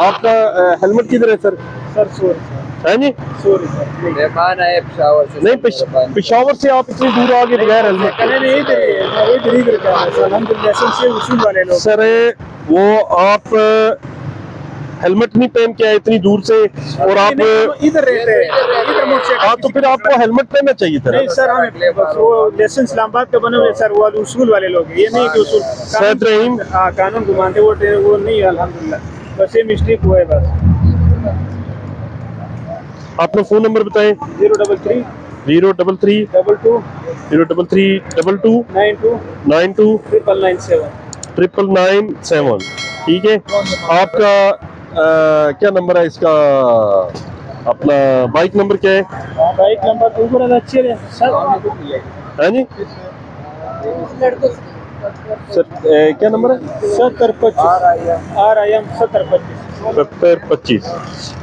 आपका हेलमेट किधर है सर? सर सॉरी है जी, सॉरी सर। मेहमान आए पेशावर से। नहीं पेशावर से आप इतनी दूर आ गए बगैर हेलमेट? नहीं इधर ही है, वो इधर का है सर, हम लाइसेंस से उसूल वाले लोग। सर वो आप हेलमेट नहीं पहन के आए इतनी दूर से और आप इधर रहते हैं, इधर मोटरसाइकिल। हाँ तो फिर आपको हेलमेट पहनना चाहिए था। नहीं सर, हमें वो लाइसेंस इस्लामाबाद का बने हुए सर, वो उसूल वाले लोग हैं, ये नहीं कि उसूल सैयद रहीम। हाँ कानून को मानते वो नहीं है अल्हम्दुलिल्लाह, बस ये मिस्टेक हुआ है बस। अपना फोन नंबर बताएं। 033 033 22 033 22 92 92 997। 997। ठीक है, आपका क्या नंबर है इसका? अपना बाइक नंबर क्या है? बाइक नंबर ऊपर अच्छे है सर। है जी सर, क्या नंबर है? 7025 RIM 7025। 7025।